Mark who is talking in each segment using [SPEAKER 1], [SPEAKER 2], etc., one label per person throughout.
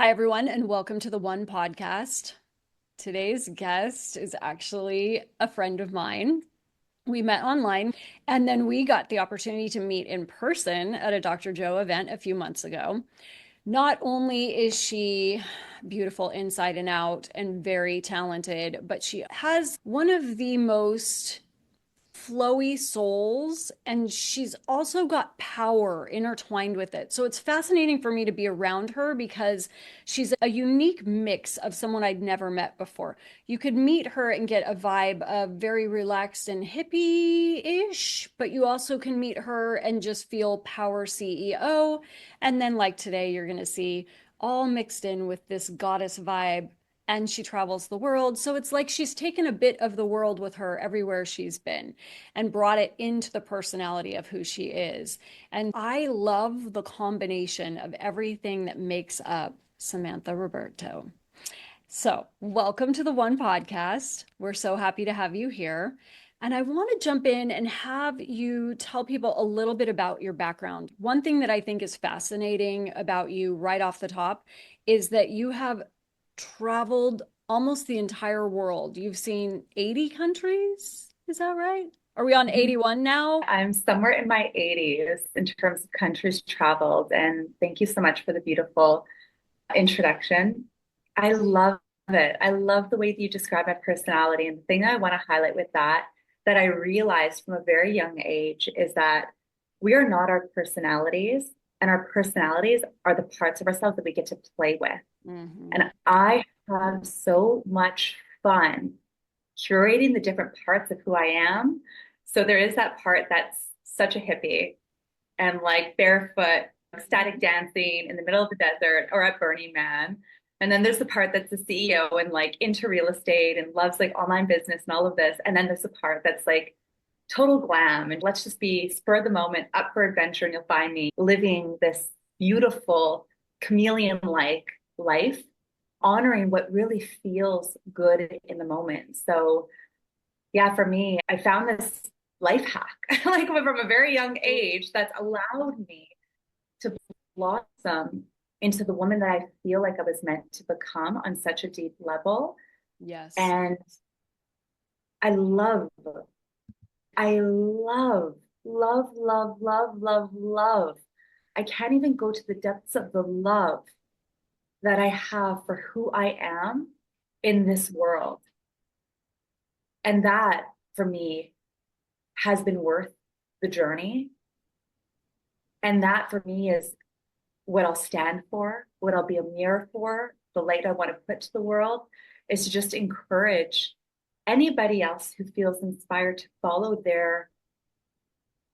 [SPEAKER 1] Hi, everyone, and welcome to the One Podcast. Today's guest is actually a friend of mine. We met online, and then we got the opportunity to meet in person at a Dr. Joe event a few months ago. Not only is she beautiful inside and out and very talented, but she has one of the most flowy souls, and she's also got power intertwined with it. So it's fascinating for me to be around her because she's a unique mix of someone I'd never met before. You could meet her and get a vibe of very relaxed and hippie-ish, but you also can meet her and just feel power CEO. And then like today, you're going to see all mixed in with this goddess vibe, and she travels the world. So it's like she's taken a bit of the world with her everywhere she's been and brought it into the personality of who she is. And I love the combination of everything that makes up Samantha Ruberto. So, welcome to the One Podcast. We're so happy to have you here. And I want to jump in and have you tell people a little bit about your background. One thing that I think is fascinating about you right off the top is that you have traveled almost the entire world. You've seen 80 countries. Is that right? Are we on
[SPEAKER 2] Mhm.
[SPEAKER 1] 81 now?
[SPEAKER 2] I'm somewhere in my 80s in terms of countries traveled. And thank you so much for the beautiful introduction. I love it. I love the way that you describe my personality. And the thing I want to highlight with that, that I realized from a very young age, is that we are not our personalities, and our personalities are the parts of ourselves that we get to play with.
[SPEAKER 1] Hmm.
[SPEAKER 2] And I have so much fun curating the different parts of who I am. So there is that part that's such a hippie and like barefoot, ecstatic dancing in the middle of the desert or at Burning Man. And then there's the part that's the CEO and like into real estate and loves like online business and all of this. And then there's the part that's like total glam and let's just be spur of the moment, up for adventure, and you'll find me living this beautiful chameleon-like life, honoring what really feels good in the moment. So yeah, for me, I found this life hack, like from a very young age, that's allowed me to blossom into the woman that I feel like I was meant to become on such a deep level.
[SPEAKER 1] Yes.
[SPEAKER 2] And I love, I love, love, love, love, love, love. I can't even go to the depths of the love that I have for who I am in this world. And that for me has been worth the journey. And that for me is what I'll stand for, what I'll be a mirror for, the light I want to put to the world is to just encourage anybody else who feels inspired to follow their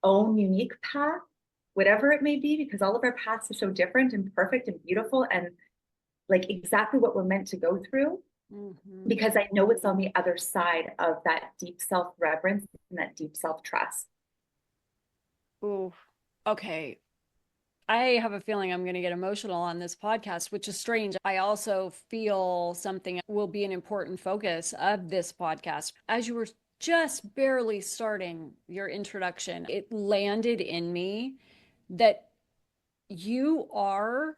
[SPEAKER 2] own unique path, whatever it may be, because all of our paths are so different and perfect and beautiful and like exactly what we're meant to go through.
[SPEAKER 1] Hmm.
[SPEAKER 2] Because I know it's on the other side of that deep self reverence and that deep self trust.
[SPEAKER 1] Ooh. Okay. I have a feeling I'm going to get emotional on this podcast, which is strange. I also feel something will be an important focus of this podcast. As you were just barely starting your introduction, it landed in me that you are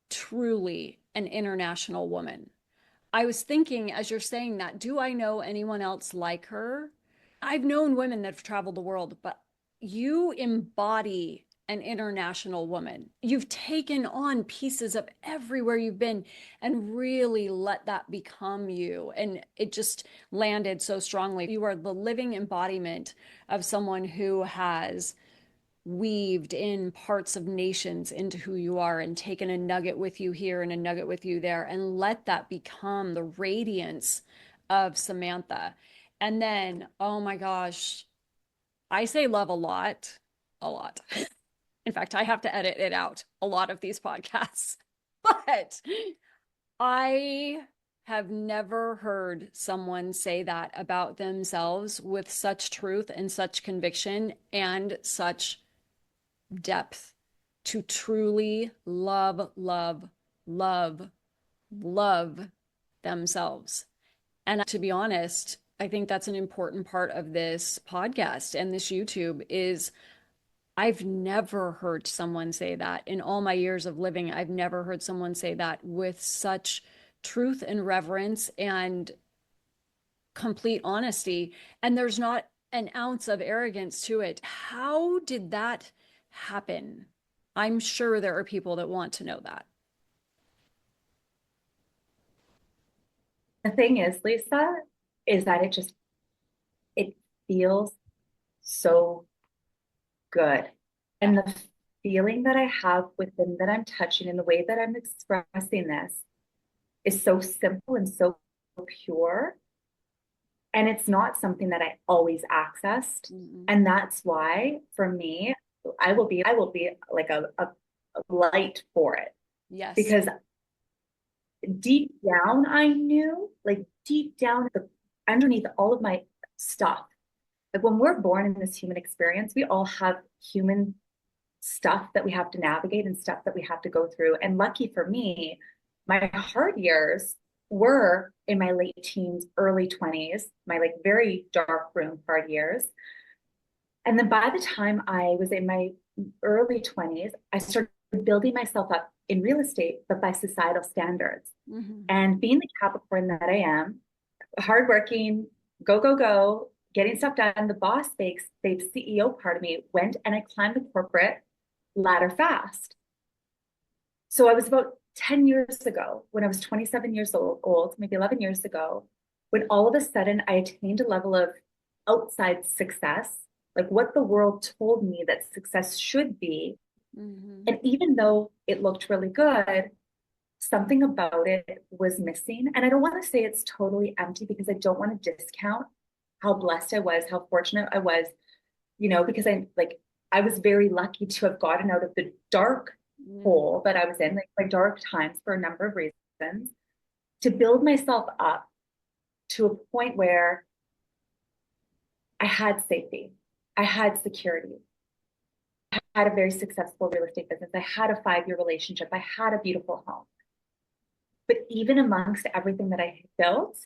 [SPEAKER 1] truly an international woman. I was thinking as you're saying that, do I know anyone else like her? I've known women that have traveled the world, but you embody an international woman. You've taken on pieces of everywhere you've been and really let that become you. And it just landed so strongly. You are the living embodiment of someone who has weaved in parts of nations into who you are and taken a nugget with you here and a nugget with you there and let that become the radiance of Samantha. And then, oh my gosh, I say love a lot, a lot. In fact, I have to edit it out a lot of these podcasts. But I have never heard someone say that about themselves with such truth and such conviction and such depth to truly love, love, love, love themselves. And to be honest, I think that's an important part of this podcast and this YouTube is I've never heard someone say that in all my years of living. I've never heard someone say that with such truth and reverence and complete honesty. And there's not an ounce of arrogance to it. How did that happen? I'm sure there are people that want to know that.
[SPEAKER 2] The thing is, Lisa, is that it feels so good. And the feeling that I have within that I'm touching and the way that I'm expressing this is so simple and so pure. And it's not something that I always accessed.
[SPEAKER 1] Mm-mm.
[SPEAKER 2] And that's why for me, I will be like a light for it
[SPEAKER 1] Yes.
[SPEAKER 2] because deep down I knew, like deep down underneath all of my stuff. Like when we're born in this human experience, we all have human stuff that we have to navigate and stuff that we have to go through. And lucky for me, my hard years were in my late teens, early 20s, my like very dark room hard years. And then by the time I was in my early 20s, I started building myself up in real estate, but by societal standards.
[SPEAKER 1] Mm-hmm.
[SPEAKER 2] And being the Capricorn that I am, hardworking, go, go, go, getting stuff done, the boss babes CEO part of me went and I climbed the corporate ladder fast. So I was about 10 years ago, when I was 27 years old, maybe 11 years ago, when all of a sudden I attained a level of outside success, like what the world told me that success should be.
[SPEAKER 1] Mm-hmm.
[SPEAKER 2] And even though it looked really good, something about it was missing. And I don't want to say it's totally empty because I don't want to discount how blessed I was, how fortunate I was, because I was very lucky to have gotten out of the dark
[SPEAKER 1] Mm.
[SPEAKER 2] hole that I was in, like my dark times for a number of reasons, to build myself up to a point where I had safety, I had security, I had a very successful real estate business, I had a 5-year relationship, I had a beautiful home. But even amongst everything that I built,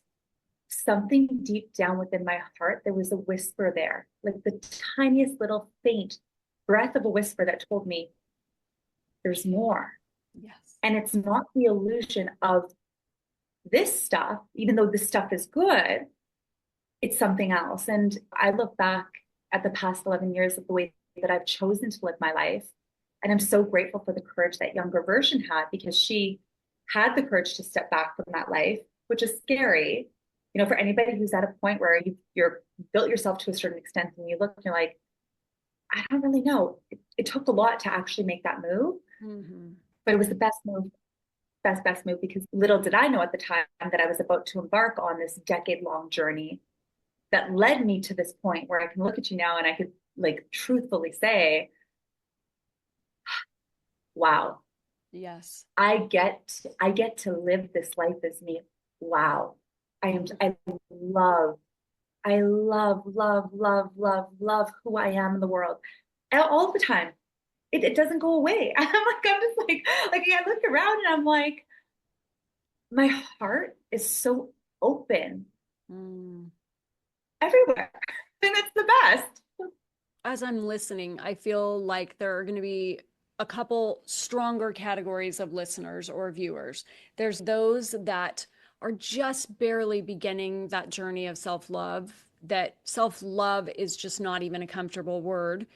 [SPEAKER 2] something deep down within my heart, there was a whisper there, like the tiniest little faint breath of a whisper that told me there's more.
[SPEAKER 1] Yes.
[SPEAKER 2] And it's not the illusion of this stuff, even though this stuff is good, it's something else. And I look back at the past 11 years of the way that I've chosen to live my life. And I'm so grateful for the courage that younger version had because she had the courage to step back from that life, which is scary. For anybody who's at a point where you're built yourself to a certain extent and you look and you're like, I don't really know. It took a lot to actually make that move,
[SPEAKER 1] Mm-hmm.
[SPEAKER 2] but it was the best move, best move because little did I know at the time that I was about to embark on this decade-long journey that led me to this point where I can look at you now and I could like truthfully say, wow,
[SPEAKER 1] Yes.
[SPEAKER 2] I get to live this life as me. Wow. I love, I love, love, love, love, love who I am in the world. All the time. It doesn't go away. I'm just like I look around and I'm like, my heart is so open
[SPEAKER 1] Mm.
[SPEAKER 2] everywhere. And it's the best.
[SPEAKER 1] As I'm listening, I feel like there are going to be a couple stronger categories of listeners or viewers. There's those that are just barely beginning that journey of self-love, that self-love is just not even a comfortable word.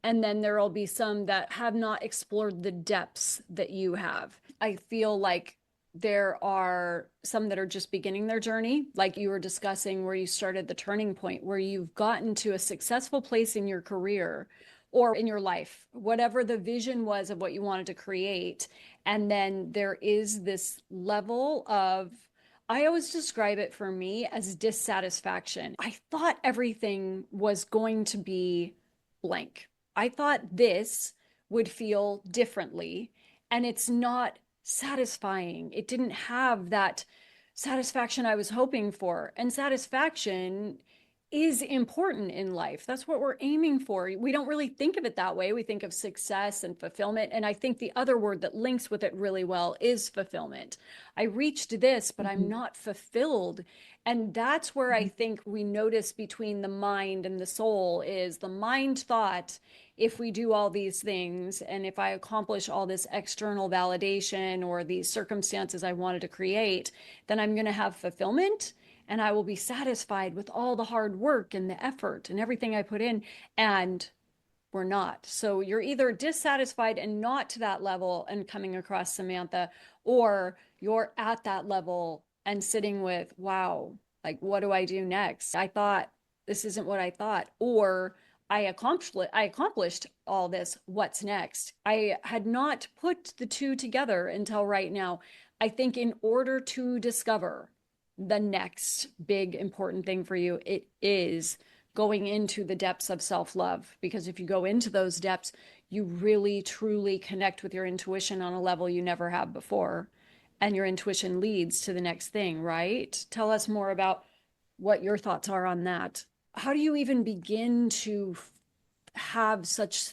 [SPEAKER 1] And then there will be some that have not explored the depths that you have. I feel like there are some that are just beginning their journey, like you were discussing, where you started the turning point, where you've gotten to a successful place in your career or in your life, whatever the vision was of what you wanted to create. And then there is this level of, I always describe it for me as dissatisfaction. I thought everything was going to be blank. I thought this would feel differently, and it's not satisfying. It didn't have that satisfaction I was hoping for. And satisfaction is important in life. That's what we're aiming for. We don't really think of it that way. We think of success and fulfillment. And I think the other word that links with it really well is fulfillment. I reached this, but I'm
[SPEAKER 2] Mhm.
[SPEAKER 1] not fulfilled. And that's where I think we notice between the mind and the soul is the mind thought, if we do all these things and if I accomplish all this external validation or these circumstances I wanted to create, then I'm going to have fulfillment and I will be satisfied with all the hard work and the effort and everything I put in. And we're not. So you're either dissatisfied and not to that level and coming across Samantha, or you're at that level and sitting with, wow, like, what do I do next? I thought this isn't what I thought. Or I accomplished all this. What's next? I had not put the two together until right now. I think in order to discover the next big important thing for you, it is going into the depths of self love. Because if you go into those depths, you really truly connect with your intuition on a level you never have before. And your intuition leads to the next thing, right? Tell us more about what your thoughts are on that. How do you even begin to have such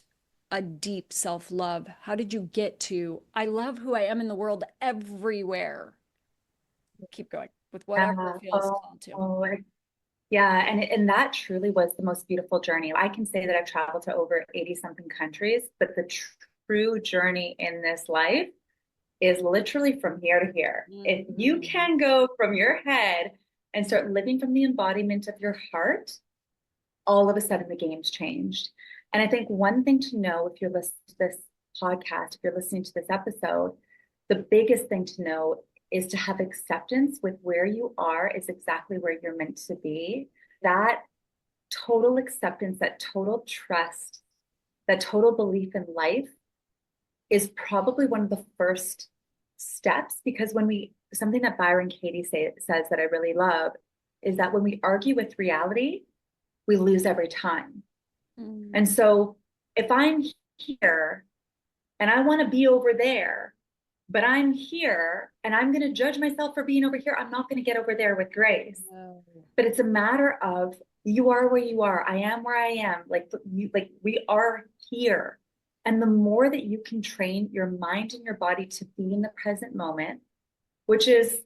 [SPEAKER 1] a deep self love? How did you get to, I love who I am in the world everywhere? Keep going with whatever
[SPEAKER 2] Yeah.
[SPEAKER 1] feels called to.
[SPEAKER 2] Yeah, and that truly was the most beautiful journey. I can say that I've traveled to over 80 something countries, but the true journey in this life is literally from here to here. If you
[SPEAKER 1] Mm-hmm.
[SPEAKER 2] can go from your head and start living from the embodiment of your heart, all of a sudden the game's changed. And I think one thing to know if you're listening to this podcast, if you're listening to this episode, the biggest thing to know is to have acceptance with where you are is exactly where you're meant to be. That total acceptance, that total trust, that total belief in life is probably one of the first steps because something that Byron Katie says that I really love is that when we argue with reality, we lose every time.
[SPEAKER 1] Mm.
[SPEAKER 2] And so if I'm here and I want to be over there, but I'm here and I'm going to judge myself for being over here, I'm not going to get over there with grace.
[SPEAKER 1] No.
[SPEAKER 2] But it's a matter of you are where you are. I am where I am. Like we are here. And the more that you can train your mind and your body to be in the present moment, which is,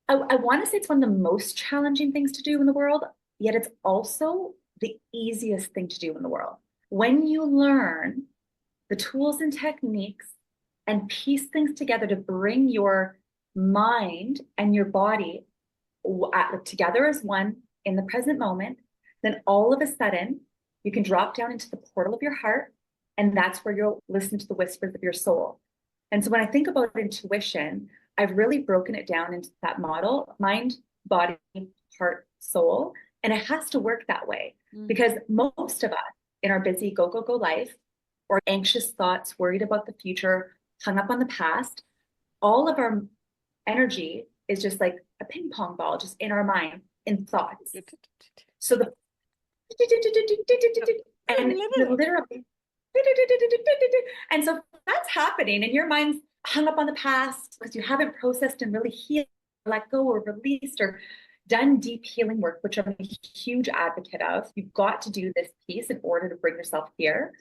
[SPEAKER 2] I want to say it's one of the most challenging things to do in the world, yet it's also the easiest thing to do in the world. When you learn the tools and techniques and piece things together to bring your mind and your body together as one in the present moment, then all of a sudden you can drop down into the portal of your heart, and that's where you'll listen to the whispers of your soul. And so when I think about intuition, I've really broken it down into that model: mind, body, heart, soul. And it has to work that way
[SPEAKER 1] Mm-hmm.
[SPEAKER 2] because most of us in our busy go, go, go life, or anxious thoughts, worried about the future, hung up on the past, all of our energy is just like a ping pong ball, just in our mind, in thoughts. So the and literally, and so that's happening, and your mind's hung up on the past because you haven't processed and really healed, let go, or released, or done deep healing work, which I'm a huge advocate of. You've got to do this piece in order to bring yourself here.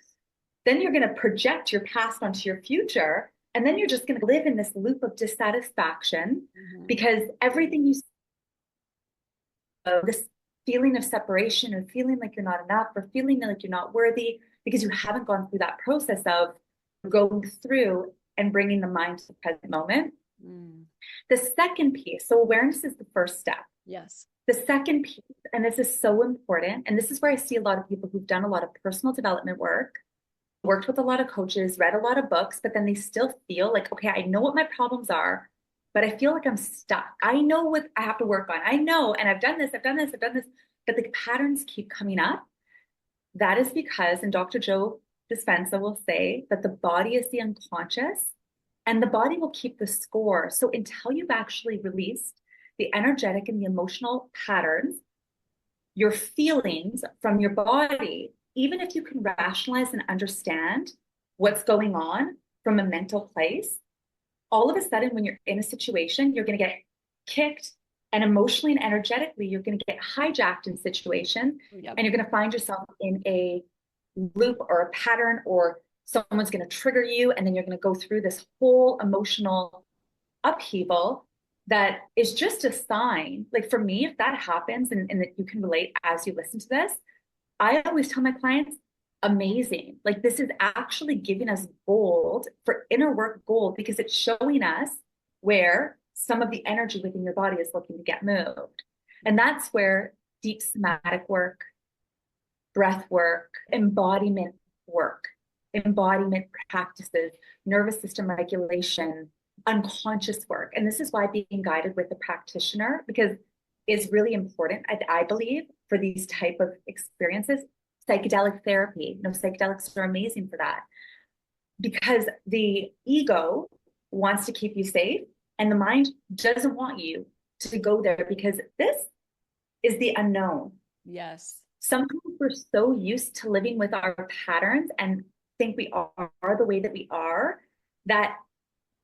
[SPEAKER 2] Then you're going to project your past onto your future. And then you're just going to live in this loop of dissatisfaction
[SPEAKER 1] Mm-hmm.
[SPEAKER 2] because everything you this feeling of separation or feeling like you're not enough or feeling like you're not worthy because you haven't gone through that process of going through and bringing the mind to the present moment.
[SPEAKER 1] Mm.
[SPEAKER 2] The second piece, so awareness is the first step.
[SPEAKER 1] Yes.
[SPEAKER 2] The second piece, and this is so important, and this is where I see a lot of people who've done a lot of personal development work, worked with a lot of coaches, read a lot of books, but then they still feel like, okay, I know what my problems are, but I feel like I'm stuck. I know what I have to work on. I know, and I've done this, I've done this, I've done this, but the patterns keep coming up. That is because, and Dr. Joe Dispenza will say that the body is the unconscious and the body will keep the score. So until you've actually released the energetic and the emotional patterns, your feelings from your body, even if you can rationalize and understand what's going on from a mental place, all of a sudden, when you're in a situation, you're going to get kicked, And emotionally and energetically, you're going to get hijacked in situations
[SPEAKER 1] Yep.
[SPEAKER 2] and you're going to find yourself in a loop or a pattern, or someone's going to trigger you. And then you're going to go through this whole emotional upheaval that is just a sign. Like for me, if that happens and that you can relate as you listen to this, I always tell my clients, amazing. Like this is actually giving us gold for inner work gold because it's showing us where some of the energy within your body is looking to get moved. And that's where deep somatic work, breath work, work, embodiment practices, nervous system regulation, unconscious work. And this is why being guided with a practitioner, because is really important, I believe, for these type of experiences. Psychedelic therapy, psychedelics are amazing for that because the ego wants to keep you safe and the mind doesn't want you to go there because this is the unknown.
[SPEAKER 1] Yes.
[SPEAKER 2] Sometimes we're so used to living with our patterns and think we are the way that we are, that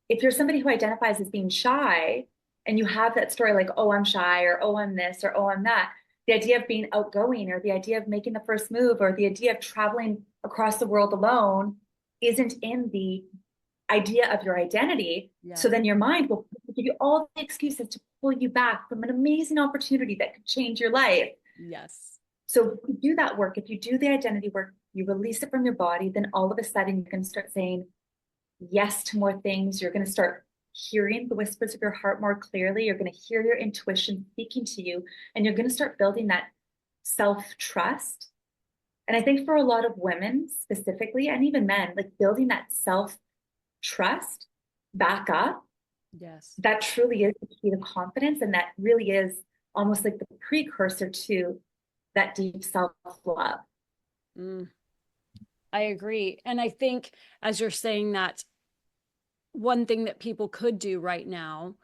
[SPEAKER 2] if you're somebody who identifies as being shy and you have that story like, oh, I'm shy, or oh, I'm this, or oh, I'm that, the idea of being outgoing, or the idea of making the first move, or the idea of traveling across the world alone isn't in the idea of your identity. So
[SPEAKER 1] Yes.
[SPEAKER 2] then your mind will give you all the excuses to pull you back from an amazing opportunity that could change your life.
[SPEAKER 1] Yes.
[SPEAKER 2] So if you do that work, if you do the identity work, you release it from your body, then all of a sudden you're going to start saying yes to more things. You're going to start hearing the whispers of your heart more clearly. You're going to hear your intuition speaking to you, and you're going to start building that self-trust. And I think for a lot of women specifically, and even men, like building that self-trust back up,
[SPEAKER 1] Yes.
[SPEAKER 2] that truly is the key to confidence. And that really is almost like the precursor to that deep self-love.
[SPEAKER 1] Mm, I agree. And I think as you're saying that, one thing that people could do right now,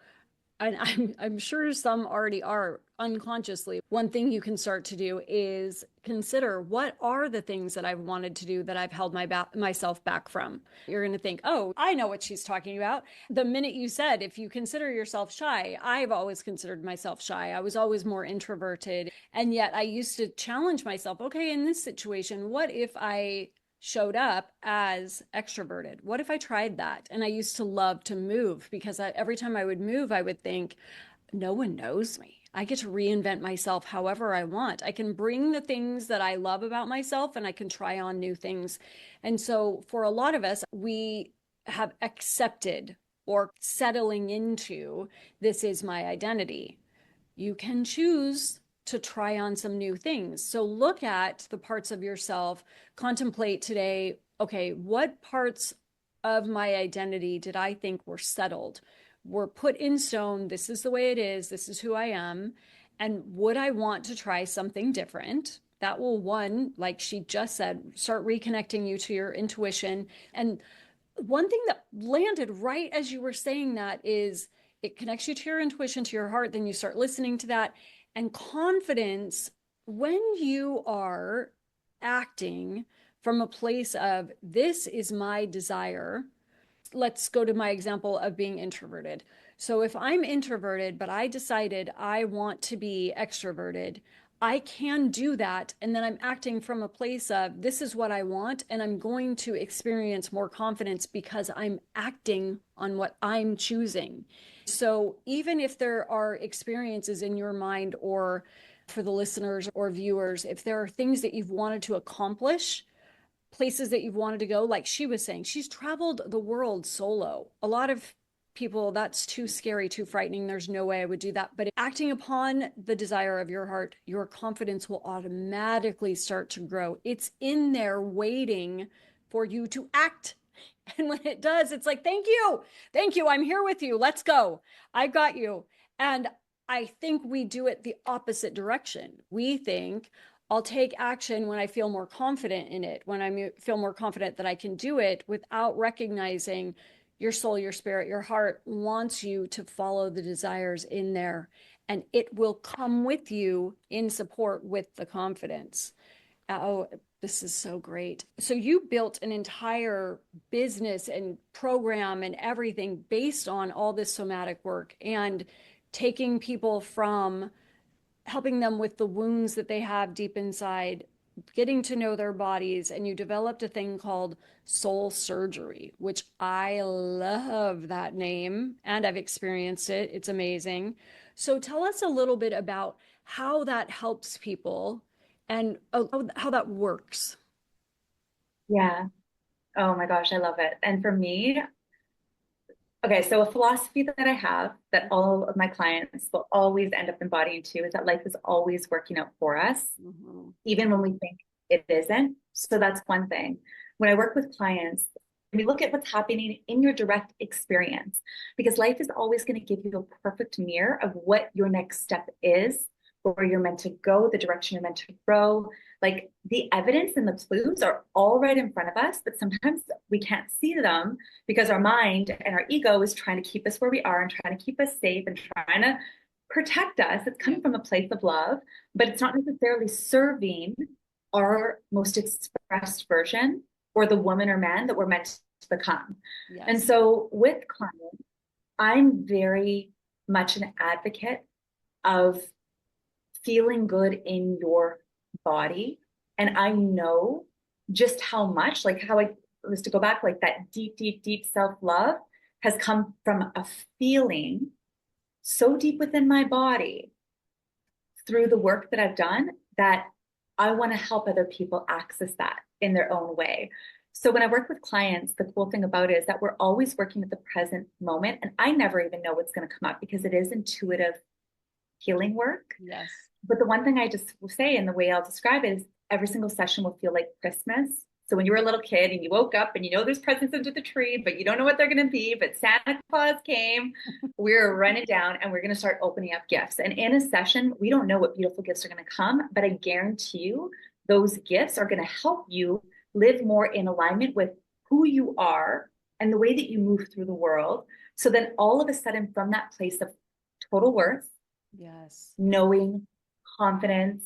[SPEAKER 1] and I'm sure some already are unconsciously, one thing you can start to do is consider what are the things that I've wanted to do that I've held myself back from. You're going to think, oh, I know what she's talking about. The minute you said, if you consider yourself shy, I've always considered myself shy. I was always more introverted. And yet I used to challenge myself, okay, in this situation, what if I showed up as extroverted? What if I tried that? And I used to love to move because every time I would move, I would think, no one knows me. I get to reinvent myself however I want. I can bring the things that I love about myself and I can try on new things. And so for a lot of us, we have accepted or settling into this is my identity. You can choose to try on some new things. So look at the parts of yourself, contemplate today, okay, what parts of my identity did I think were settled, were put in stone? This is the way it is, this is who I am. And would I want to try something different? That will, one, like she just said, start reconnecting you to your intuition. And one thing that landed right as you were saying that is it connects you to your intuition, to your heart. Then you start listening to that. And confidence, when you are acting from a place of this is my desire. Let's go to my example of being introverted. So if I'm introverted, but I decided I want to be extroverted, I can do that. And then I'm acting from a place of this is what I want. And I'm going to experience more confidence because I'm acting on what I'm choosing. So even if there are experiences in your mind, or for the listeners or viewers, if there are things that you've wanted to accomplish, places that you've wanted to go, like she was saying, she's traveled the world solo. A lot of people, that's too scary, too frightening. There's no way I would do that. But acting upon the desire of your heart, your confidence will automatically start to grow. It's in there waiting for you to act. And when it does, it's like, thank you. Thank you. I'm here with you. Let's go. I got you. And I think we do it the opposite direction. We think, I'll take action when I feel more confident in it, when I feel more confident that I can do it, without recognizing your soul, your spirit, your heart wants you to follow the desires in there, and it will come with you in support with the confidence. Oh, this is so great. So you built an entire business and program and everything based on all this somatic work. And taking people from helping them with the wounds that they have deep inside, getting to know their bodies, and you developed a thing called soul surgery, which I love that name and I've experienced it. It's amazing. So tell us a little bit about how that helps people and how that works.
[SPEAKER 2] Yeah. Oh my gosh, I love it. And for me, okay, so a philosophy that I have that all of my clients will always end up embodying too is that life is always working out for us,
[SPEAKER 1] Mm-hmm.
[SPEAKER 2] even when we think it isn't. So that's one thing. When I work with clients, we look at what's happening in your direct experience because life is always going to give you a perfect mirror of what your next step is, where you're meant to go, the direction you're meant to grow. Like the evidence and the clues are all right in front of us, but sometimes we can't see them because our mind and our ego is trying to keep us where we are and trying to keep us safe and trying to protect us. It's
[SPEAKER 1] Yeah.
[SPEAKER 2] coming from a place of love, but it's not necessarily serving our most expressed version or the woman or man that we're meant to become. And
[SPEAKER 1] Yes.
[SPEAKER 2] so with clients, I'm very much an advocate of feeling good in your body. And I know just how much, like how I was to go back, like that deep, deep, deep self love has come from a feeling so deep within my body through the work that I've done that I want to help other people access that in their own way. So when I work with clients, the cool thing about it is that we're always working with the present moment. And I never even know what's going to come up because it is intuitive healing work.
[SPEAKER 1] Yes.
[SPEAKER 2] But the one thing I just will say, and the way I'll describe it, is every single session will feel like Christmas. So when you were a little kid and you woke up and you know there's presents under the tree, but you don't know what they're going to be, but Santa Claus came, we're running down and we're going to start opening up gifts. And in a session, we don't know what beautiful gifts are going to come, but I guarantee you those gifts are going to help you live more in alignment with who you are and the way that you move through the world. So then all of a sudden, from that place of total worth,
[SPEAKER 1] Yes.
[SPEAKER 2] knowing, confidence,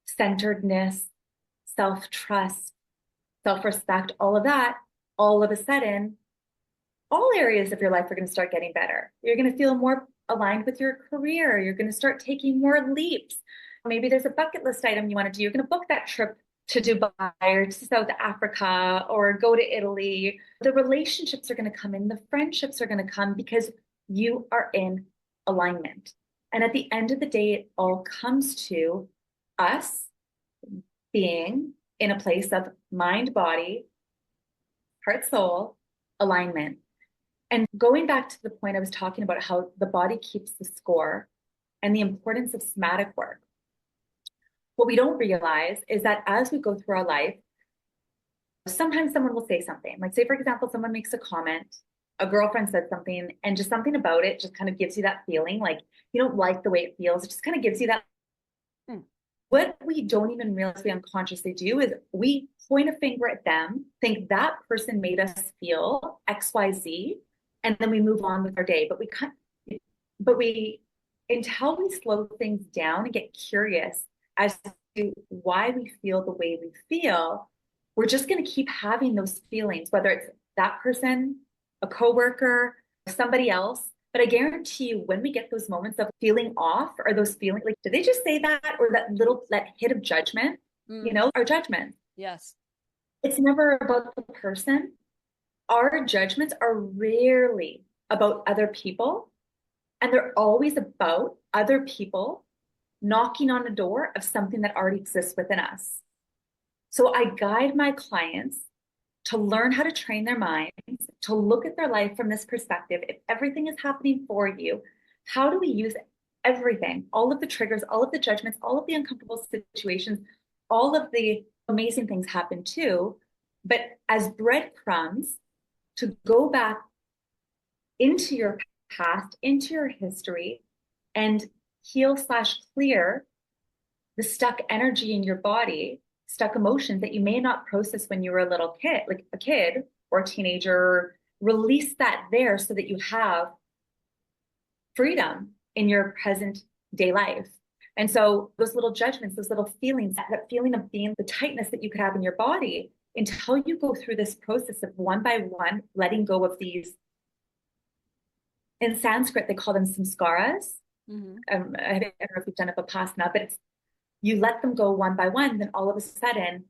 [SPEAKER 2] centeredness, self trust, self respect, all of that, all of a sudden, all areas of your life are going to start getting better. You're going to feel more aligned with your career. You're going to start taking more leaps. Maybe there's a bucket list item you want to do. You're going to book that trip to Dubai or to South Africa or go to Italy. The relationships are going to come in, the friendships are going to come because you are in alignment. And at the end of the day, it all comes to us being in a place of mind, body, heart, soul, alignment. And going back to the point I was talking about how the body keeps the score and the importance of somatic work, what we don't realize is that as we go through our life, sometimes someone will say something. Like, say, for example, someone makes a comment, a girlfriend said something, and just something about it just kind of gives you that feeling like you don't like the way it feels. It just kind of gives you that.
[SPEAKER 1] Hmm.
[SPEAKER 2] What we don't even realize we unconsciously do is we point a finger at them, think that person made us feel XYZ, and then we move on with our day. But we, until we slow things down and get curious as to why we feel the way we feel, we're just going to keep having those feelings, whether it's that person, a coworker, somebody else. But I guarantee you, when we get those moments of feeling off or those feelings, like, did they just say that? Or that hit of judgment,
[SPEAKER 1] Mm.
[SPEAKER 2] our judgment.
[SPEAKER 1] Yes.
[SPEAKER 2] It's never about the person. Our judgments are rarely about other people. And they're always about other people knocking on the door of something that already exists within us. So I guide my clients to learn how to train their minds, to look at their life from this perspective. If everything is happening for you, how do we use everything, all of the triggers, all of the judgments, all of the uncomfortable situations, all of the amazing things happen too, but as breadcrumbs to go back into your past, into your history, and heal slash clear the stuck energy in your body, stuck emotions that you may not process when you were a little kid, like a kid or a teenager. Release that there so that you have freedom in your present day life. And so those little judgments, those little feelings, that feeling of being the tightness that you could have in your body, until you go through this process of one by one letting go of these in Sanskrit, they call them samskaras.
[SPEAKER 1] Hmm.
[SPEAKER 2] I don't know if you've done a Vipassana, but it's you let them go one by one, then all of a sudden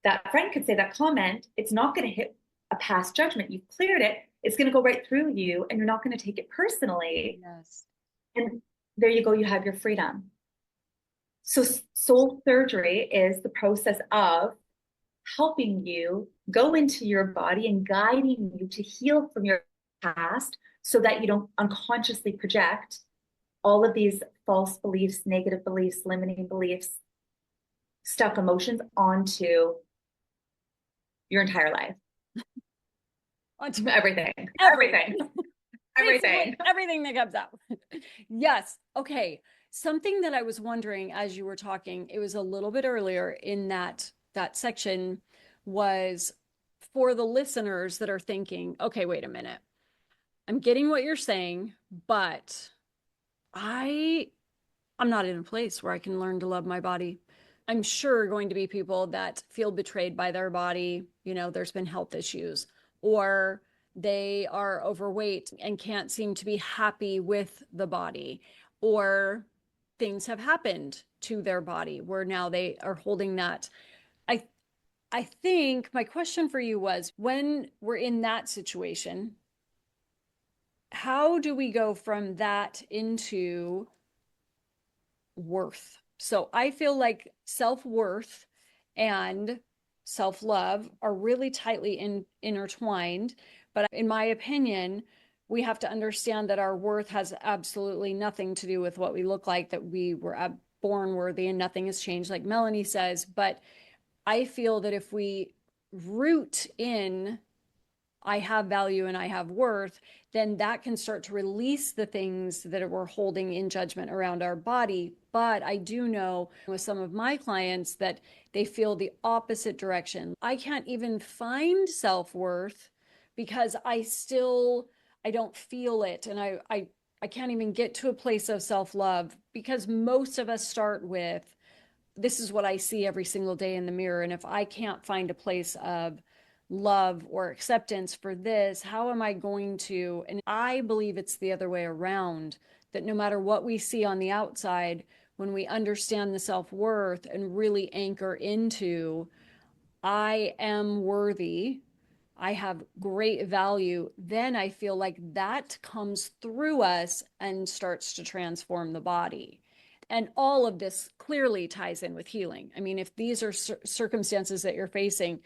[SPEAKER 2] that friend could say that comment, it's not going to hit a past judgment. You've cleared it. It's going to go right through you and you're not going to take it personally.
[SPEAKER 1] Yes.
[SPEAKER 2] And there you go, you have your freedom. So soul surgery is the process of helping you go into your body and guiding you to heal from your past so that you don't unconsciously project all of these false beliefs, negative beliefs, limiting beliefs, stuck emotions onto your entire life.
[SPEAKER 1] Onto
[SPEAKER 2] Everything,
[SPEAKER 1] everything.
[SPEAKER 2] everything,
[SPEAKER 1] Basically
[SPEAKER 2] everything.
[SPEAKER 1] everything that comes out. Yes. Okay. Something that I was wondering as you were talking, it was a little bit earlier in that section, was for the listeners that are thinking, okay, wait a minute. I'm getting what you're saying, but I I'm not in a place where I can learn to love my body. I'm sure going to be people that feel betrayed by their body. There's been health issues, or they are overweight and can't seem to be happy with the body, or things have happened to their body where now they are holding that. I I think my question for you was, when we're in that situation, how do we go from that into worth? So I feel like self-worth and self-love are really tightly intertwined. But in my opinion, we have to understand that our worth has absolutely nothing to do with what we look like, that we were born worthy and nothing has changed, like Melanie says. But I feel that if we root in I have value and I have worth, then that can start to release the things that we're holding in judgment around our body. But I do know with some of my clients that they feel the opposite direction. I can't even find self-worth because I don't feel it. And I can't even get to a place of self-love, because most of us start with, this is what I see every single day in the mirror. And if I can't find a place of love or acceptance for this, how am I going to? And I believe it's the other way around, that no matter what we see on the outside, when we understand the self worth and really anchor into, I am worthy, I have great value, then I feel like that comes through us and starts to transform the body. And all of this clearly ties in with healing. I mean, if these are circumstances that you're facing,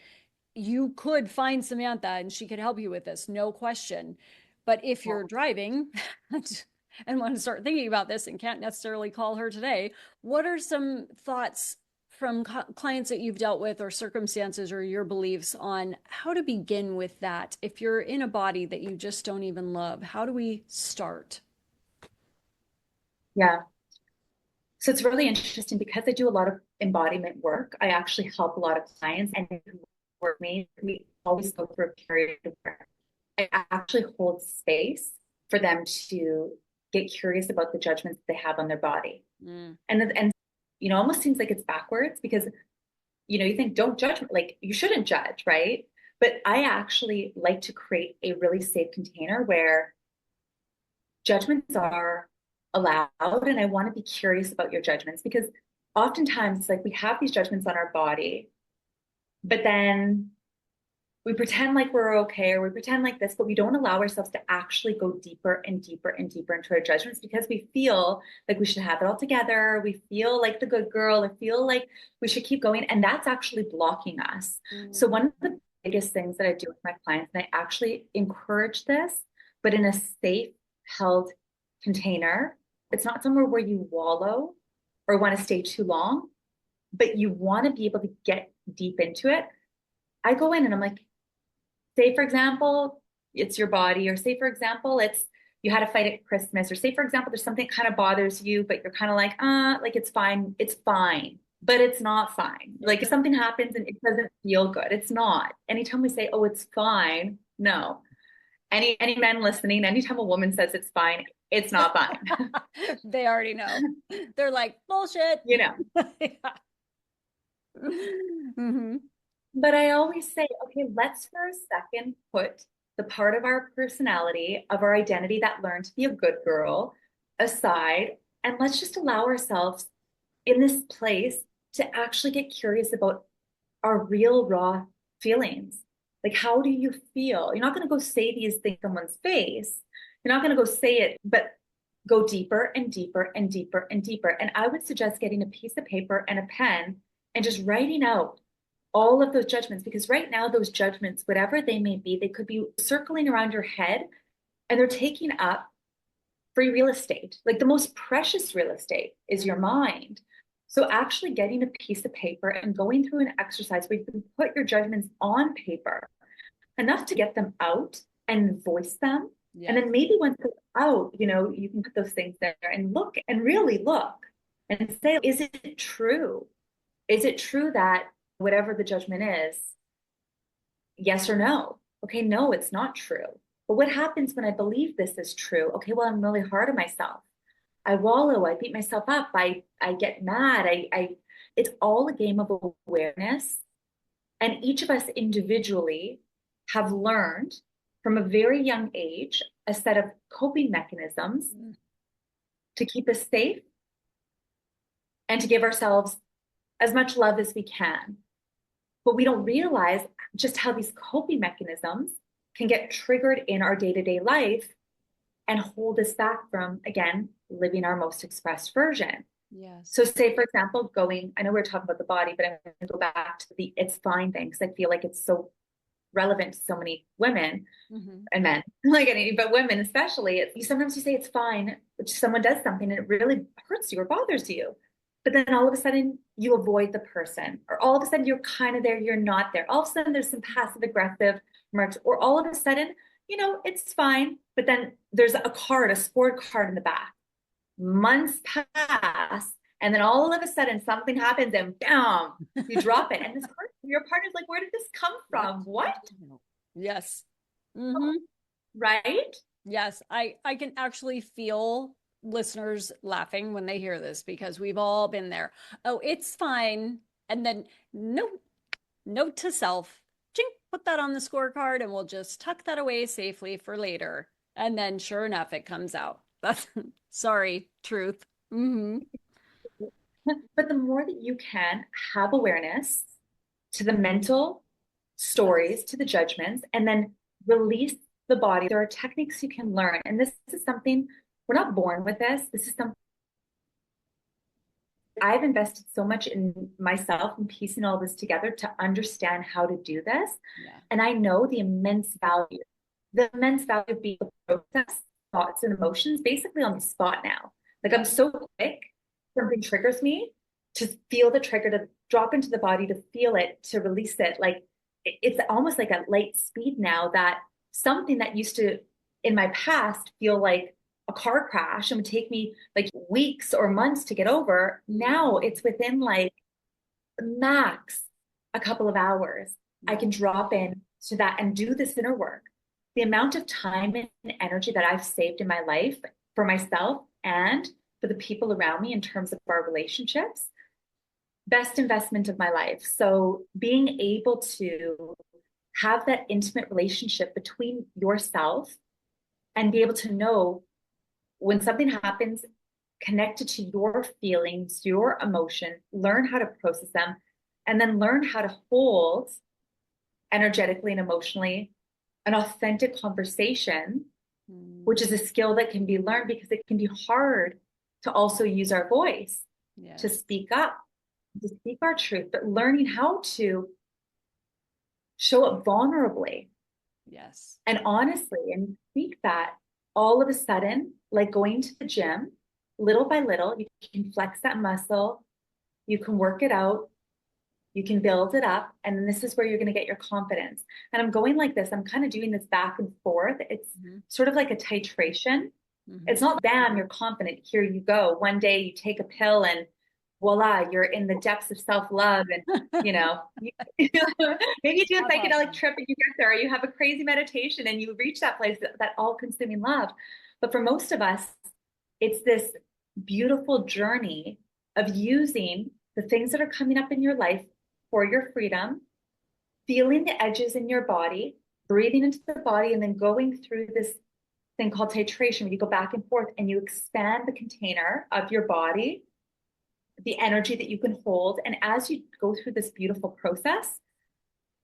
[SPEAKER 1] you could find Samantha and she could help you with this, no question. But if you're driving and want to start thinking about this and can't necessarily call her today, what are some thoughts from clients that you've dealt with, or circumstances, or your beliefs on how to begin with that? If you're in a body that you just don't even love, how do we start?
[SPEAKER 2] Yeah. So it's really interesting because I do a lot of embodiment work. I actually help a lot of clients and who work with me. We always go through a period where I actually hold space for them to get curious about the judgments they have on their body.
[SPEAKER 1] Mm.
[SPEAKER 2] And almost seems like it's backwards because you think don't judge, like you shouldn't judge, right? But I actually like to create a really safe container where judgments are allowed, and I want to be curious about your judgments because oftentimes it's like we have these judgments on our body, but then we pretend like we're okay or we pretend like this, but we don't allow ourselves to actually go deeper and deeper and deeper into our judgments because we feel like we should have it all together. We feel like the good girl. I feel like we should keep going. And that's actually blocking us. So
[SPEAKER 1] Mm.
[SPEAKER 2] one of the biggest things that I do with my clients, and I actually encourage this, but in a safe, held container. It's not somewhere where you wallow or want to stay too long, but you want to be able to get deep into it. I go in and I'm like, say, for example, it's your body, or say, for example, it's you had a fight at Christmas, or say, for example, there's something that kind of bothers you, but you're kind of like it's fine, but it's not fine.
[SPEAKER 1] Yeah.
[SPEAKER 2] Like if something happens and it doesn't feel good, it's not. Anytime we say, oh, it's fine, no. Any men listening, anytime a woman says it's fine, it's not fine.
[SPEAKER 1] They already know. They're like, bullshit.
[SPEAKER 2] you know.
[SPEAKER 1] Yeah. Mm-hmm.
[SPEAKER 2] But I always say, okay, let's for a second put the part of our personality, of our identity that learned to be a good girl aside, and let's just allow ourselves in this place to actually get curious about our real raw feelings. Like, how do you feel? You're not going to go say these things in someone's face. You're not going to go say it, but go deeper and deeper and deeper and deeper. And I would suggest getting a piece of paper and a pen and just writing out all of those judgments, because right now, those judgments, whatever they may be, they could be circling around your head and they're taking up free real estate. Like the most precious real estate is your mind. So actually getting a piece of paper and going through an exercise where you can put your judgments on paper, enough to get them out and voice them.
[SPEAKER 1] Yes.
[SPEAKER 2] And then maybe once they're out, you can put those things there and look and really look and say, is it true? Is it true that whatever the judgment is, yes or no? Okay, no, it's not true. But what happens when I believe this is true? Okay, well, I'm really hard on myself. I wallow, I beat myself up, I get mad. It's all a game of awareness. And each of us individually have learned from a very young age a set of coping mechanisms to keep us safe and to give ourselves as much love as we can. But we don't realize just how these coping mechanisms can get triggered in our day-to-day life and hold us back from, again, living our most expressed version.
[SPEAKER 1] Yes.
[SPEAKER 2] So say, for example, I know we're talking about the body, but I'm going to go back to the it's fine thing, because I feel like it's so relevant to so many women and men, but women especially. Sometimes you say it's fine, but someone does something and it really hurts you or bothers you. But then all of a sudden you avoid the person, or all of a sudden you're kind of there, you're not there. All of a sudden there's some passive aggressive remarks, or all of a sudden, it's fine. But then there's a scorecard in the back. Months pass, and then all of a sudden something happens and bam, you drop it. And your partner's like, where did this come from? What?
[SPEAKER 1] Yes.
[SPEAKER 2] Right?
[SPEAKER 1] Yes. I can actually feel listeners laughing when they hear this, because we've all been there. Oh, it's fine. And then note to self, chink, put that on the scorecard and we'll just tuck that away safely for later. And then sure enough, it comes out. That's sorry, truth.
[SPEAKER 2] But the more that you can have awareness to the mental stories, to the judgments, and then release the body, there are techniques you can learn. And this is something, we're not born with this. This is something I've invested so much in myself and piecing all this together to understand how to do this.
[SPEAKER 1] Yeah.
[SPEAKER 2] And I know the immense value of being able to process thoughts and emotions basically on the spot now. Like I'm so quick, something triggers me, to feel the trigger, to drop into the body, to feel it, to release it. Like it's almost like at light speed now, that something that used to in my past feel like a car crash and would take me like weeks or months to get over. Now it's within like max a couple of hours. I can drop in to that and do this inner work. The amount of time and energy that I've saved in my life for myself and for the people around me in terms of our relationships, best investment of my life. So being able to have that intimate relationship between yourself and be able to know when something happens connected to your feelings, your emotion, learn how to process them, and then learn how to hold energetically and emotionally an authentic conversation, which is a skill that can be learned, because it can be hard to also use our voice to speak up, to speak our truth, but learning how to show up vulnerably.
[SPEAKER 1] Yes.
[SPEAKER 2] And honestly, and speak that, all of a sudden, like going to the gym, little by little, you can flex that muscle, you can work it out, you can build it up, and this is where you're going to get your confidence. And I'm going like this, I'm kind of doing this back and forth. It's sort of like a titration. It's not bam, you're confident, here you go. One day you take a pill and voila, you're in the depths of self-love, and maybe you do a psychedelic trip and you get there, or you have a crazy meditation and you reach that place, that all-consuming love. But for most of us, it's this beautiful journey of using the things that are coming up in your life for your freedom, feeling the edges in your body, breathing into the body and then going through this thing called titration, where you go back and forth and you expand the container of your body, the energy that you can hold. And as you go through this beautiful process,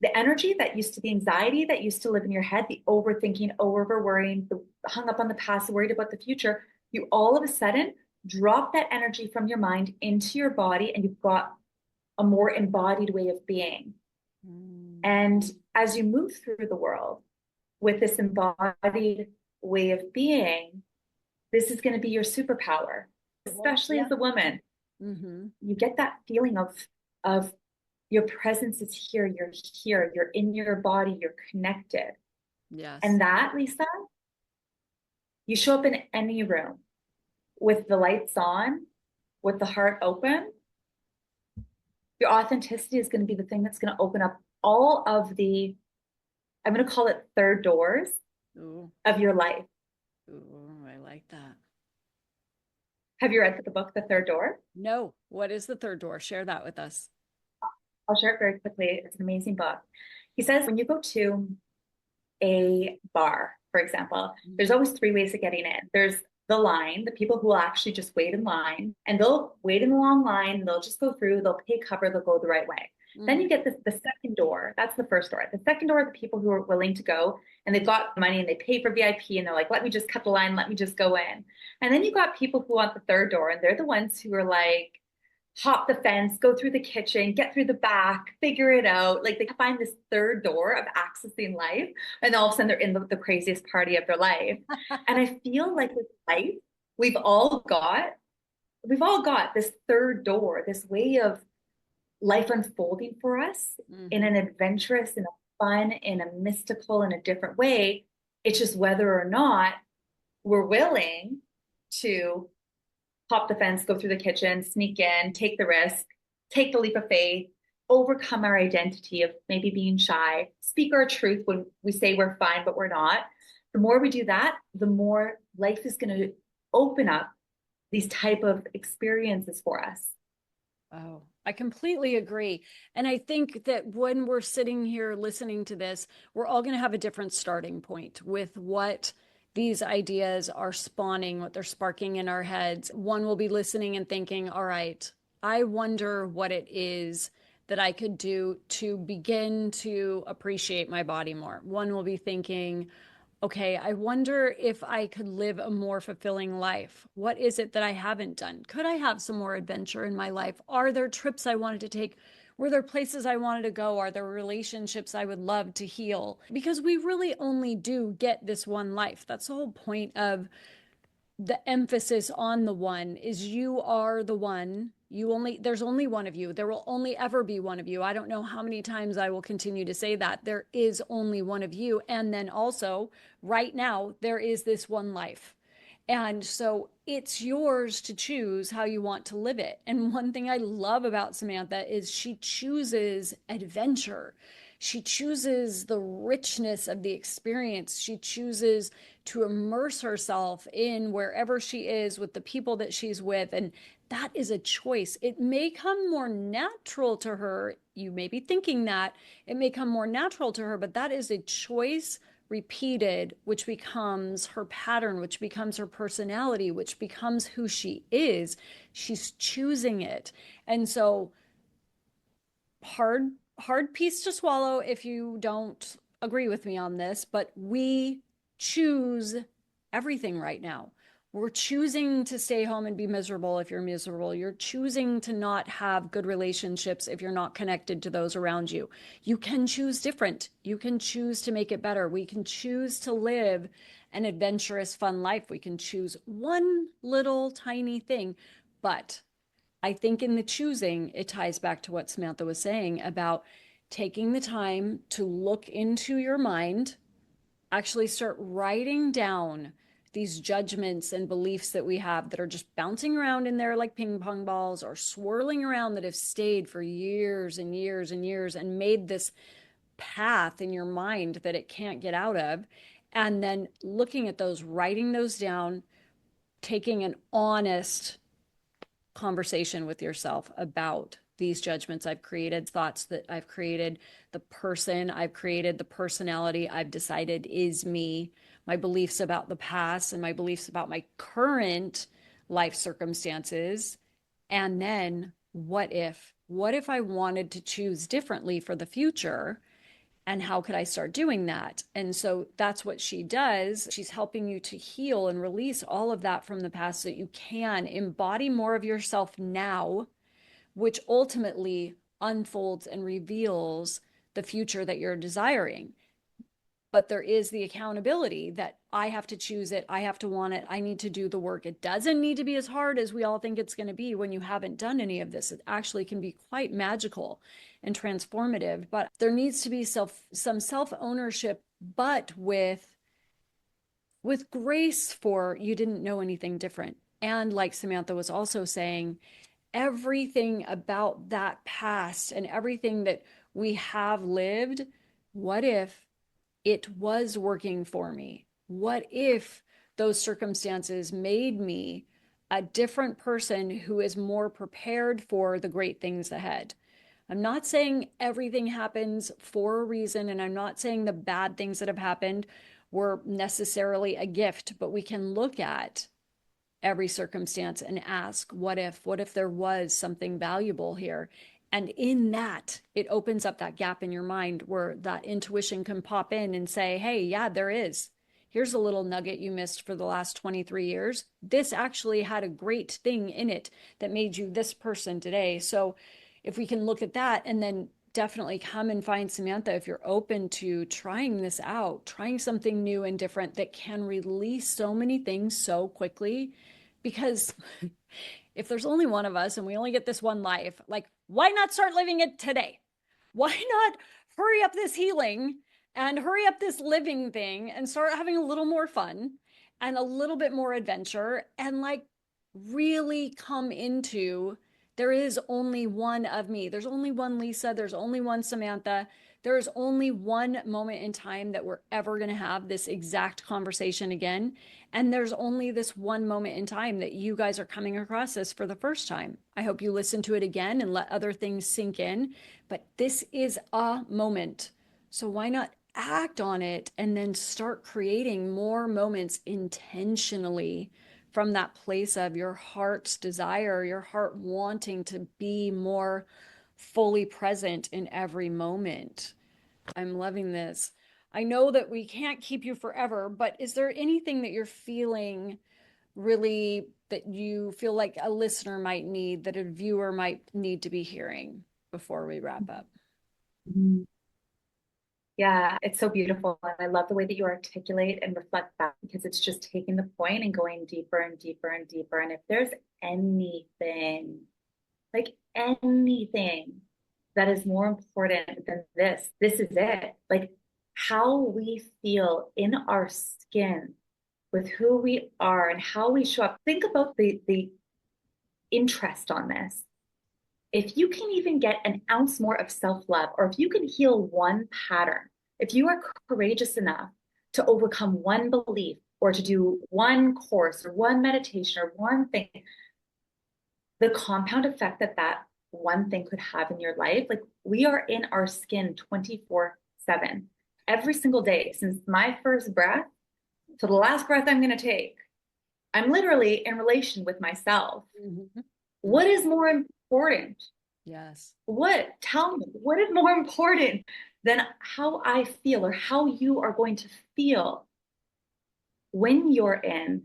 [SPEAKER 2] the energy that used to, the anxiety that used to live in your head, the overthinking, over worrying, the hung up on the past, worried about the future, you all of a sudden drop that energy from your mind into your body, and you've got a more embodied way of being. And as you move through the world with this embodied way of being, this is going to be your superpower, especially as a woman.
[SPEAKER 1] Mm-hmm.
[SPEAKER 2] You get that feeling of your presence is here, you're in your body, you're connected.
[SPEAKER 1] Yes.
[SPEAKER 2] And that, Lisa, you show up in any room with the lights on, with the heart open, your authenticity is going to be the thing that's going to open up all of the, I'm going to call it third doors
[SPEAKER 1] Ooh.
[SPEAKER 2] of your life.
[SPEAKER 1] Ooh, I like that.
[SPEAKER 2] Have you read the book, The Third Door?
[SPEAKER 1] No. What is the third door? Share that with us.
[SPEAKER 2] I'll share it very quickly. It's an amazing book. He says when you go to a bar, for example, there's always three ways of getting in. There's the line, the people who will actually just wait in line, and they'll wait in the long line, they'll just go through, they'll pay cover, they'll go the right way. Then you get the second door. That's the first door. The second door are the people who are willing to go and they've got money and they pay for VIP and they're like, let me just cut the line, let me just go in. And then you got people who want the third door, and they're the ones who are like, hop the fence, go through the kitchen, get through the back, figure it out. Like they find this third door of accessing life, and all of a sudden they're in the craziest party of their life. And I feel like with life, we've all got this third door, this way of life unfolding for us in an adventurous, in a fun, in a mystical, in a different way. It's just whether or not we're willing to hop the fence, go through the kitchen, sneak in, take the risk, take the leap of faith, overcome our identity of maybe being shy, speak our truth when we say we're fine, but we're not. The more we do that, the more life is going to open up these type of experiences for us.
[SPEAKER 1] Oh, I completely agree. And I think that when we're sitting here listening to this, we're all going to have a different starting point with what these ideas are spawning, what they're sparking in our heads. One will be listening and thinking, all right, I wonder what it is that I could do to begin to appreciate my body more. One will be thinking, okay, I wonder if I could live a more fulfilling life. What is it that I haven't done? Could I have some more adventure in my life? Are there trips I wanted to take? Were there places I wanted to go? Are there relationships I would love to heal? Because we really only do get this one life. That's the whole point of the emphasis on the one is you are the one. There's only one of you. There will only ever be one of you. I don't know how many times I will continue to say that. There is only one of you. And then also, right now, there is this one life. And so it's yours to choose how you want to live it. And one thing I love about Samantha is she chooses adventure. She chooses the richness of the experience. She chooses to immerse herself in wherever she is with the people that she's with. And that is a choice. It may come more natural to her. You may be thinking that it may come more natural to her, but that is a choice repeated, which becomes her pattern, which becomes her personality, which becomes who she is. She's choosing it. And so hard piece to swallow if you don't agree with me on this, but we choose everything right now. We're choosing to stay home and be miserable if you're miserable. You're choosing to not have good relationships if you're not connected to those around you. You can choose different. You can choose to make it better. We can choose to live an adventurous, fun life. We can choose one little tiny thing, but I think in the choosing, it ties back to what Samantha was saying about taking the time to look into your mind, actually start writing down these judgments and beliefs that we have that are just bouncing around in there like ping pong balls or swirling around that have stayed for years and years and years and made this path in your mind that it can't get out of. And then looking at those, writing those down, taking an honest conversation with yourself about these judgments I've created, thoughts that I've created, the person I've created, the personality I've decided is me, my beliefs about the past and my beliefs about my current life circumstances. And then what if? What if I wanted to choose differently for the future? And how could I start doing that? And so that's what she does. She's helping you to heal and release all of that from the past so that you can embody more of yourself now, which ultimately unfolds and reveals the future that you're desiring. But there is the accountability that I have to choose it. I have to want it. I need to do the work. It doesn't need to be as hard as we all think it's going to be when you haven't done any of this. It actually can be quite magical and transformative, but there needs to be some self-ownership, but with grace for you didn't know anything different. And like Samantha was also saying, everything about that past and everything that we have lived, what if it was working for me? What if those circumstances made me a different person who is more prepared for the great things ahead? I'm not saying everything happens for a reason, and I'm not saying the bad things that have happened were necessarily a gift, but we can look at every circumstance and ask, what if there was something valuable here? And in that, it opens up that gap in your mind where that intuition can pop in and say, hey, yeah, there is. Here's a little nugget you missed for the last 23 years. This actually had a great thing in it that made you this person today. So if we can look at that and then definitely come and find Samantha if you're open to trying this out, trying something new and different that can release so many things so quickly. Because if there's only one of us and we only get this one life, like, why not start living it today? Why not hurry up this healing and hurry up this living thing and start having a little more fun and a little bit more adventure and like really come into there is only one of me. There's only one Lisa. There's only one Samantha. There is only one moment in time that we're ever going to have this exact conversation again. And there's only this one moment in time that you guys are coming across this for the first time. I hope you listen to it again and let other things sink in. But this is a moment. So why not act on it and then start creating more moments intentionally from that place of your heart's desire, your heart wanting to be more fully present in every moment. I'm loving this. I know that we can't keep you forever, but is there anything that you're feeling really that you feel like a listener might need, that a viewer might need to be hearing before we wrap up?
[SPEAKER 2] Mhm. Yeah, it's so beautiful. And I love the way that you articulate and reflect back because it's just taking the point and going deeper and deeper and deeper. And if there's anything, like anything that is more important than this is it. Like how we feel in our skin with who we are and how we show up. Think about the interest on this. If you can even get an ounce more of self-love, or if you can heal one pattern, if you are courageous enough to overcome one belief or to do one course or one meditation or one thing, the compound effect that that one thing could have in your life, like we are in our skin 24/7 every single day since my first breath to the last breath I'm going to take. I'm literally in relation with myself.
[SPEAKER 1] Mm-hmm.
[SPEAKER 2] What is more important?
[SPEAKER 1] Yes.
[SPEAKER 2] Tell me, what is more important than how I feel or how you are going to feel when you're in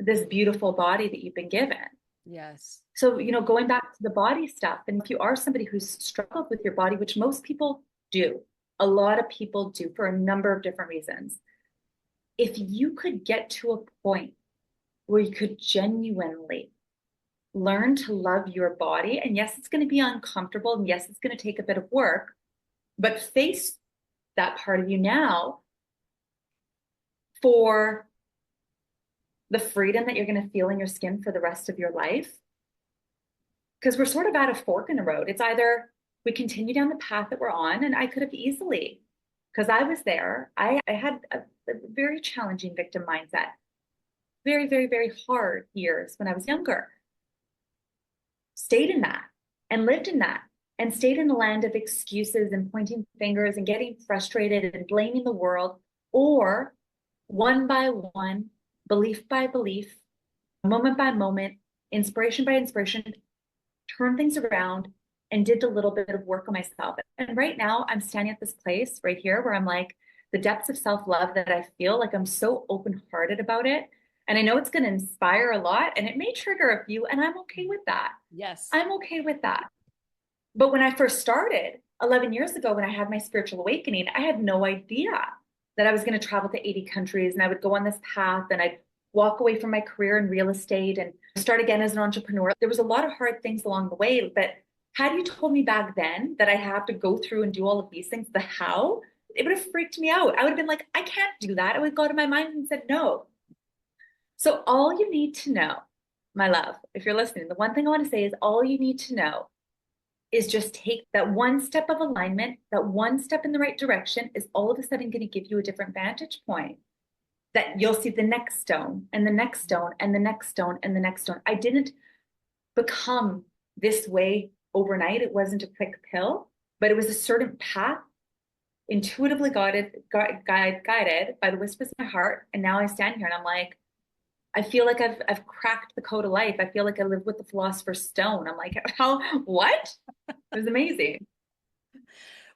[SPEAKER 2] this beautiful body that you've been given?
[SPEAKER 1] Yes.
[SPEAKER 2] So, going back to the body stuff, and if you are somebody who's struggled with your body, which most people do, a lot of people do for a number of different reasons, if you could get to a point where you could genuinely learn to love your body, and yes, it's going to be uncomfortable, and yes, it's going to take a bit of work, but face that part of you now for the freedom that you're going to feel in your skin for the rest of your life. Because we're sort of at a fork in the road. It's either we continue down the path that we're on, and I could have easily, because I was there, I had a very challenging victim mindset, very, very, very hard years when I was younger. stayed in that and lived in that and stayed in the land of excuses and pointing fingers and getting frustrated and blaming the world, or one by one, belief by belief, moment by moment, inspiration by inspiration, turn things around and did a little bit of work on myself. And right now, I'm standing at this place right here where I'm like, the depths of self love that I feel like I'm so open hearted about it. And I know it's going to inspire a lot and it may trigger a few, and I'm okay with that.
[SPEAKER 1] Yes.
[SPEAKER 2] I'm okay with that. But when I first started 11 years ago, when I had my spiritual awakening, I had no idea that I was going to travel to 80 countries and I would go on this path and I'd walk away from my career in real estate and start again as an entrepreneur. There was a lot of hard things along the way, but had you told me back then that I have to go through and do all of these things, the how, it would have freaked me out. I would have been like, I can't do that. I would go to my mind and said no. So all you need to know, my love, if you're listening, the one thing I want to say is all you need to know is just take that one step of alignment, that one step in the right direction is all of a sudden going to give you a different vantage point. That you'll see the next stone and the next stone and the next stone and the next stone. I didn't become this way overnight. It wasn't a quick pill, but it was a certain path, intuitively guided by the whispers of my heart. And now I stand here and I'm like, I feel like I've cracked the code of life. I feel like I live with the philosopher's stone. I'm like, how, what? It was amazing.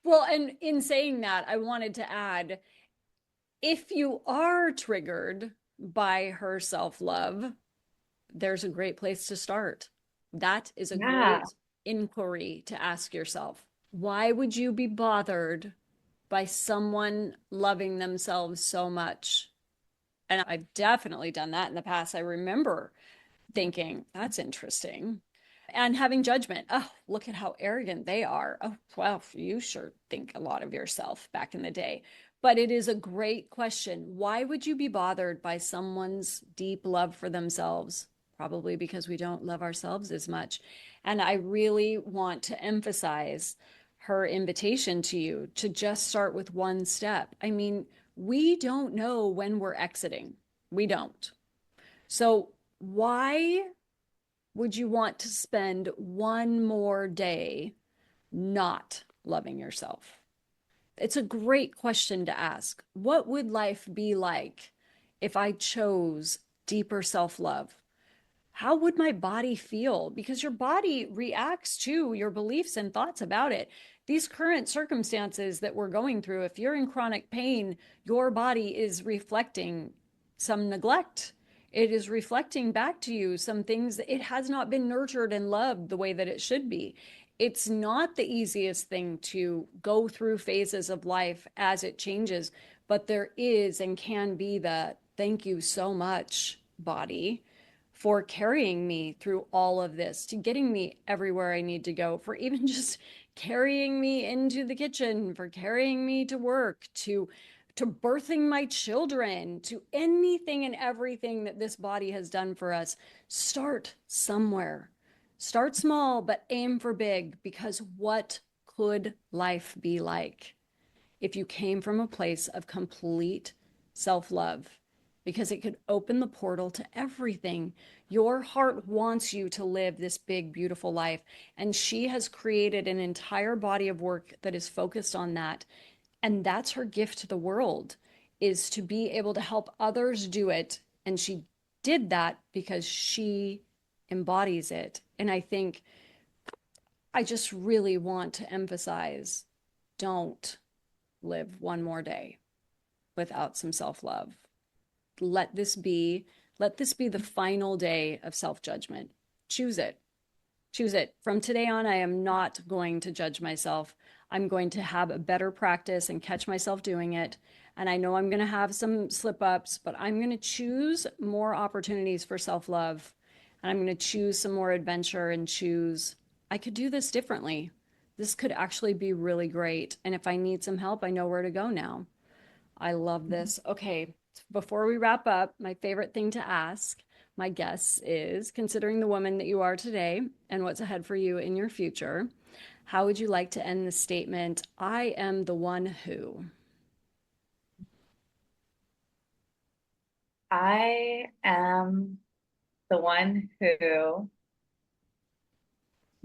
[SPEAKER 1] Well, and in saying that, I wanted to add, if you are triggered by her self-love, there's a great place to start. That is a
[SPEAKER 2] Yeah.
[SPEAKER 1] great inquiry to ask yourself. Why would you be bothered by someone loving themselves so much? And I've definitely done that in the past. I remember thinking, that's interesting. And having judgment. Oh, look at how arrogant they are. Oh, well, you sure think a lot of yourself back in the day. But it is a great question. Why would you be bothered by someone's deep love for themselves? Probably because we don't love ourselves as much. And I really want to emphasize her invitation to you to just start with one step. I mean, we don't know when we're exiting. We don't. So, why would you want to spend one more day not loving yourself? It's a great question to ask. What would life be like if I chose deeper self love? How would my body feel? Because your body reacts to your beliefs and thoughts about it. These current circumstances that we're going through, if you're in chronic pain, your body is reflecting some neglect. It is reflecting back to you some things that it has not been nurtured and loved the way that it should be. It's not the easiest thing to go through phases of life as it changes, but there is and can be the thank you so much, body, for carrying me through all of this, to getting me everywhere I need to go, for even just carrying me into the kitchen, for carrying me to work, to birthing my children, to anything and everything that this body has done for us. Start somewhere. Start small, but aim for big, because what could life be like if you came from a place of complete self love? Because it could open the portal to everything. Your heart wants you to live this big, beautiful life. And she has created an entire body of work that is focused on that. And that's her gift to the world, is to be able to help others do it. And she did that because she embodies it. And I think I just really want to emphasize, don't live one more day without some self-love. Let this be let this be the final day of self-judgment. Choose it. Choose it. From today on, I am not going to judge myself. I'm going to have a better practice and catch myself doing it. And I know I'm going to have some slip ups, but I'm going to choose more opportunities for self love. And I'm going to choose some more adventure and choose, I could do this differently. This could actually be really great. And if I need some help, I know where to go now. I love this. Okay, before we wrap up, my favorite thing to ask my guests is, considering the woman that you are today and what's ahead for you in your future, how would you like to end the statement, I am the one who?
[SPEAKER 2] I am the one who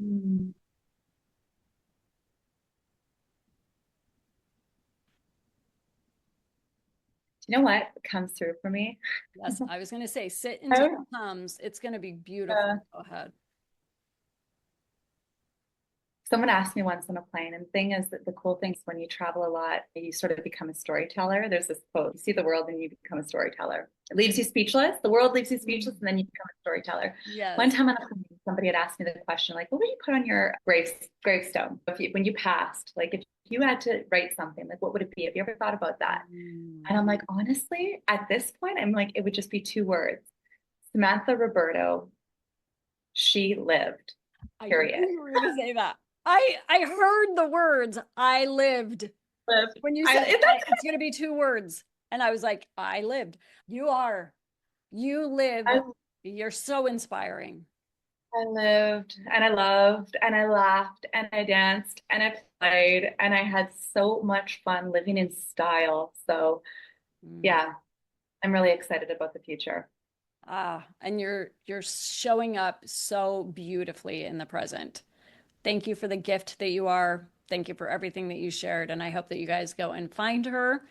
[SPEAKER 2] Mm. Do you know what comes through for me?
[SPEAKER 1] Yes, I was going to say, sit until
[SPEAKER 2] I,
[SPEAKER 1] it comes. It's going to be beautiful.
[SPEAKER 2] uh,
[SPEAKER 1] Go ahead.
[SPEAKER 2] Someone asked me once on a plane, and the thing is that the cool thing is when you travel a lot, you sort of become a storyteller. There's this quote, you see the world and you become a storyteller. It leaves you speechless. The world leaves you speechless,
[SPEAKER 1] Mm.
[SPEAKER 2] and then you become a storyteller. One
[SPEAKER 1] Yes.
[SPEAKER 2] time on a plane, somebody had asked me the question, like, what would you put on your gravestone when you passed? Like, if you had to write something, like, what would it be? Have you ever thought about that?
[SPEAKER 1] Mm.
[SPEAKER 2] And I'm like, honestly, at this point, I'm like, it would just be two words. Samantha Ruberto, she lived,
[SPEAKER 1] I knew
[SPEAKER 2] period.
[SPEAKER 1] you were going to say that. I heard the words I lived
[SPEAKER 2] Lived.
[SPEAKER 1] when you
[SPEAKER 2] I,
[SPEAKER 1] said
[SPEAKER 2] it,
[SPEAKER 1] it's going to be two words. And I was like, I lived. You are. You live.
[SPEAKER 2] I
[SPEAKER 1] You're so inspiring.
[SPEAKER 2] I lived and I loved and I laughed and I danced and I played and I had so much fun living in style. So,
[SPEAKER 1] Mm.
[SPEAKER 2] yeah, I'm really excited about the future.
[SPEAKER 1] And you're showing up so beautifully in the present. Thank you for the gift that you are. Thank you for everything that you shared. And I hope that you guys go and find her.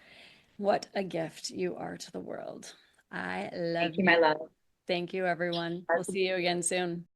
[SPEAKER 1] What a gift you are to the world. I love
[SPEAKER 2] Thank you, my
[SPEAKER 1] you.
[SPEAKER 2] love.
[SPEAKER 1] Thank you, everyone. We'll see you again soon.